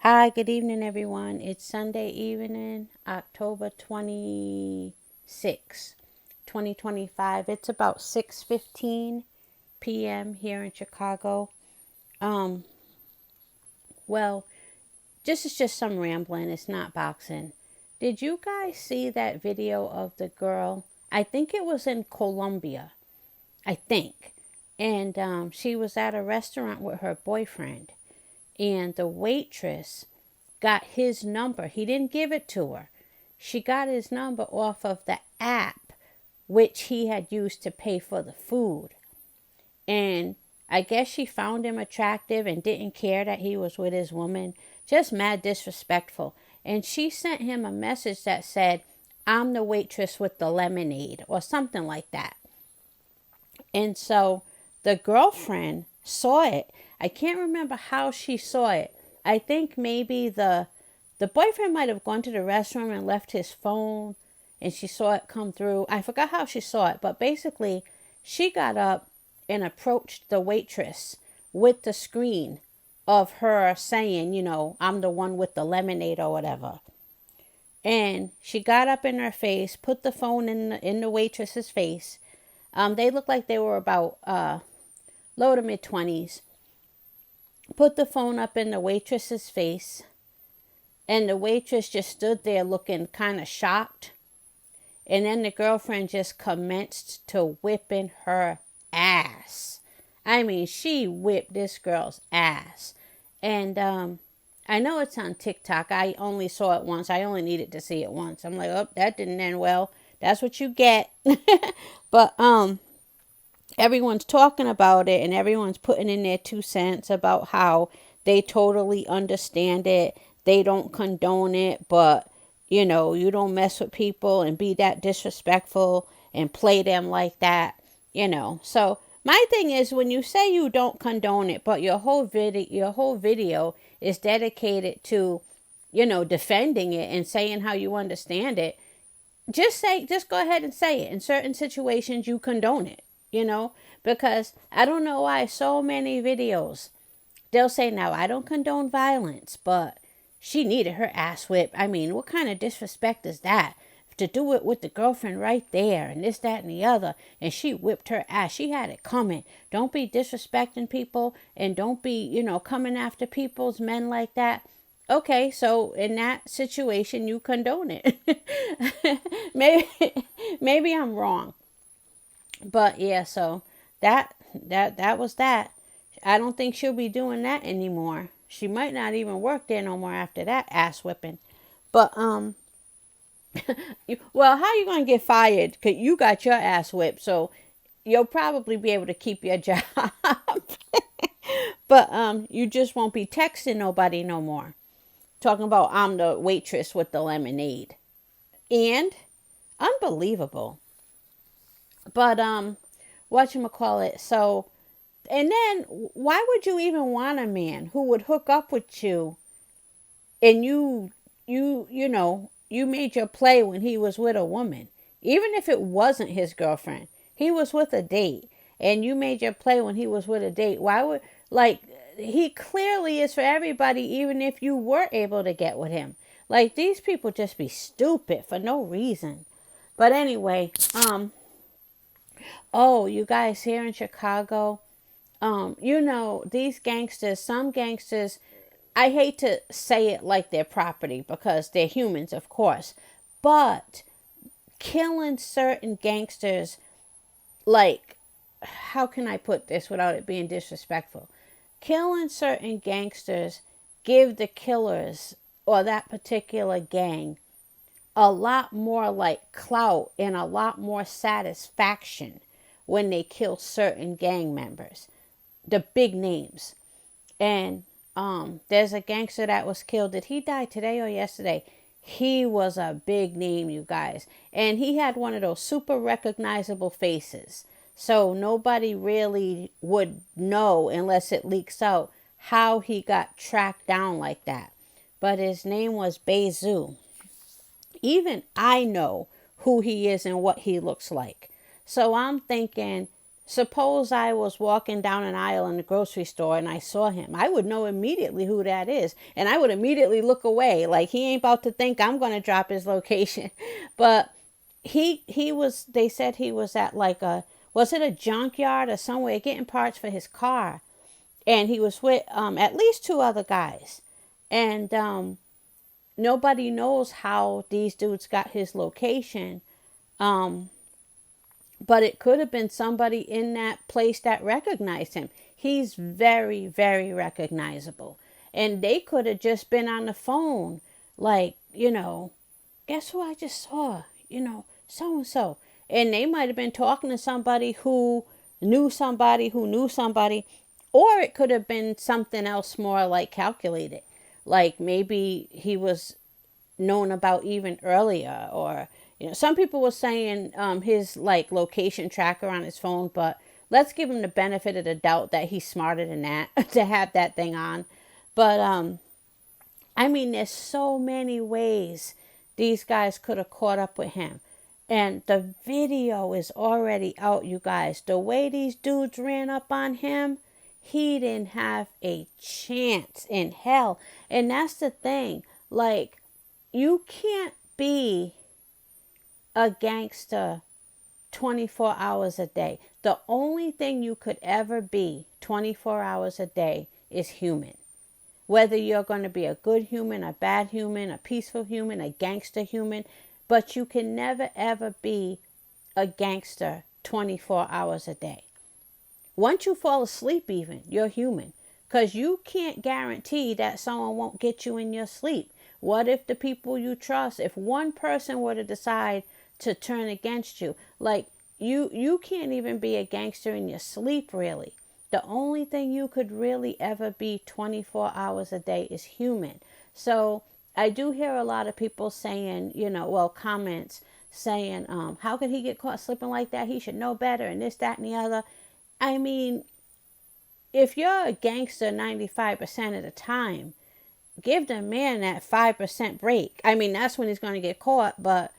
Hi, good evening, everyone. It's Sunday evening, October 26, 2025. It's about 6:15 p.m. here in Chicago. Um, well, this is just some rambling. It's not boxing. Did you guys see that video of the girl? I think it was in Colombia. I think. And she was at a restaurant with her boyfriend. And the waitress got his number. He didn't give it to her. She got his number off of the app which he had used to pay for the food. And I guess she found him attractive and didn't care that he was with his woman. Just mad disrespectful. And she sent him a message that said, "I'm the waitress with the lemonade," or something like that. And so the girlfriend saw it. I can't remember how she saw it. I think maybe the boyfriend might have gone to the restroom and left his phone and she saw it come through. I forgot how she saw it, but basically she got up and approached the waitress with the screen of her saying, "I'm the one with the lemonade," or whatever. And she got up in her face, put the phone in the waitress's face. They looked like they were about low to mid 20s. Put the phone up in the waitress's face. And the waitress just stood there looking kind of shocked. And then the girlfriend just commenced to whipping her ass. I mean, she whipped this girl's ass. And I know it's on TikTok. I only saw it once. I only needed to see it once. I'm like, oh, that didn't end well. That's what you get. But everyone's talking about it and everyone's putting in their 2 cents about how they totally understand it. They don't condone it, but you don't mess with people and be that disrespectful and play them like that. So my thing is, when you say you don't condone it, but your whole video is dedicated to, defending it and saying how you understand it, just go ahead and say it. In certain situations, you condone it, because I don't know why so many videos, they'll say, "Now, I don't condone violence, but she needed her ass whipped." I mean, what kind of disrespect is that? To do it with the girlfriend right there and this, that, and the other. And she whipped her ass. She had it coming. Don't be disrespecting people and don't be, coming after people's men like that. Okay, so in that situation, you condone it. maybe, maybe I'm wrong. But yeah, so that was that. I don't think she'll be doing that anymore. She might not even work there no more after that ass whipping. But well, how you gonna get fired? Cause you got your ass whipped, so you'll probably be able to keep your job. But you just won't be texting nobody no more. Talking about, "I'm the waitress with the lemonade," and unbelievable. But whatchamacallit, so, and then why would you even want a man who would hook up with you and you made your play when he was with a woman? Even if it wasn't his girlfriend, he was with a date and you made your play when he was with a date. Why would, like, he clearly is for everybody, even if you were able to get with him. Like, these people just be stupid for no reason. But anyway, oh, you guys, here in Chicago, these gangsters, some gangsters, I hate to say it like they're property because they're humans, of course, but killing certain gangsters, like, how can I put this without it being disrespectful? Killing certain gangsters give the killers or that particular gang a lot more like clout and a lot more satisfaction when they kill certain gang members, the big names. And there's a gangster that was killed. Did he die today or yesterday? He was a big name, you guys. And he had one of those super recognizable faces. So nobody really would know unless it leaks out how he got tracked down like that. But his name was Bezu. Even I know who he is and what he looks like. So I'm thinking, suppose I was walking down an aisle in the grocery store and I saw him. I would know immediately who that is. And I would immediately look away. Like, he ain't about to think I'm going to drop his location. But he was, they said he was at like was it a junkyard or somewhere getting parts for his car. And he was with at least two other guys. And nobody knows how these dudes got his location. But it could have been somebody in that place that recognized him. He's very, very recognizable. And they could have just been on the phone, like, guess who I just saw? So and so. And they might have been talking to somebody who knew somebody who knew somebody. Or it could have been something else more like calculated. Like maybe he was known about even earlier, or some people were saying his like location tracker on his phone, but let's give him the benefit of the doubt that he's smarter than that to have that thing on. But I mean, there's so many ways these guys could have caught up with him. And the video is already out, you guys. The way these dudes ran up on him, he didn't have a chance in hell. And that's the thing. Like, you can't be a gangster 24 hours a day. The only thing you could ever be 24 hours a day is human. Whether you're going to be a good human, a bad human, a peaceful human, a gangster human, but you can never ever be a gangster 24 hours a day. Once you fall asleep even, you're human. Because you can't guarantee that someone won't get you in your sleep. What if the people you trust, if one person were to decide to turn against you, like you can't even be a gangster in your sleep, really. The only thing you could really ever be 24 hours a day is human. So I do hear a lot of people saying, comments saying, how could he get caught slipping like that? He should know better, and this, that, and the other. I mean, if you're a gangster 95% of the time, give the man that 5% break. I mean, that's when he's going to get caught, but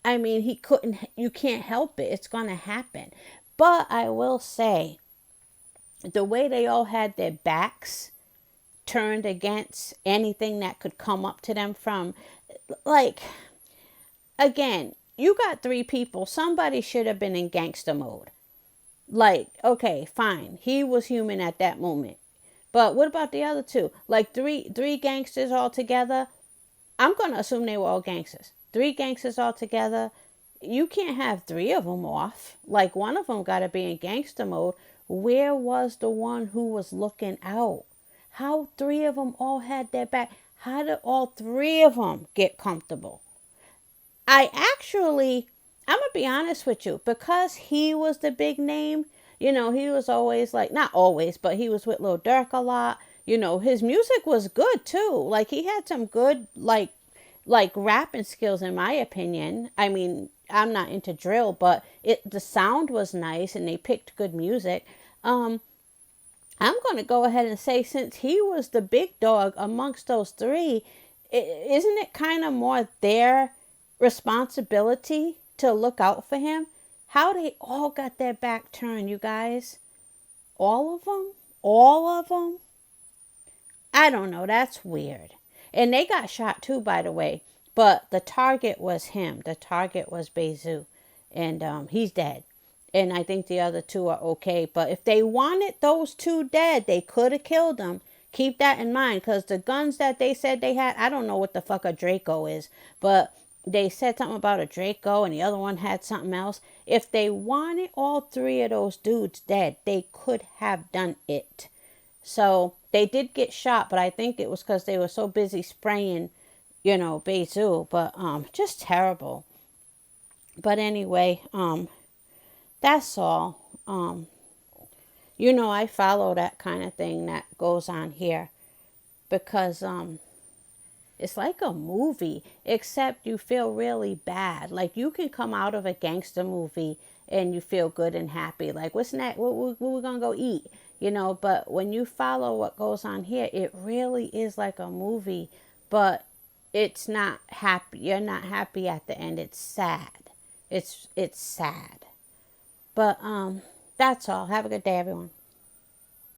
I mean, you can't help it. It's going to happen. But I will say, the way they all had their backs turned against anything that could come up to them from, like, again, you got three people. Somebody should have been in gangster mode. Like, okay, fine. He was human at that moment. But what about the other two? Like three gangsters all together. I'm going to assume they were all gangsters. Three gangsters all together. You can't have three of them off. Like, one of them got to be in gangster mode. Where was the one who was looking out? How three of them all had their back? How did all three of them get comfortable? I'm going to be honest with you, because he was the big name, he was always like, not always, but he was with Lil Durk a lot. His music was good too. Like, he had some good, like rapping skills, in my opinion. I mean, I'm not into drill, but the sound was nice and they picked good music. I'm going to go ahead and say, since he was the big dog amongst those three, isn't it kind of more their responsibility to look out for him? How they all got their back turned, you guys? All of them? All of them? I don't know. That's weird. And they got shot too, by the way. But the target was him. The target was Bezu. And he's dead. And I think the other two are okay. But if they wanted those two dead, they could have killed them. Keep that in mind. Because the guns that they said they had, I don't know what the fuck a Draco is. But they said something about a Draco and the other one had something else. If they wanted all three of those dudes dead, they could have done it. So they did get shot, but I think it was because they were so busy spraying, Bezu. But just terrible. But anyway, that's all. I follow that kind of thing that goes on here because it's like a movie, except you feel really bad. Like, you can come out of a gangster movie and you feel good and happy. Like, what's next? What we gonna go eat? But when you follow what goes on here, it really is like a movie, but it's not happy. You're not happy at the end. It's sad. It's sad. But That's all. Have a good day, everyone.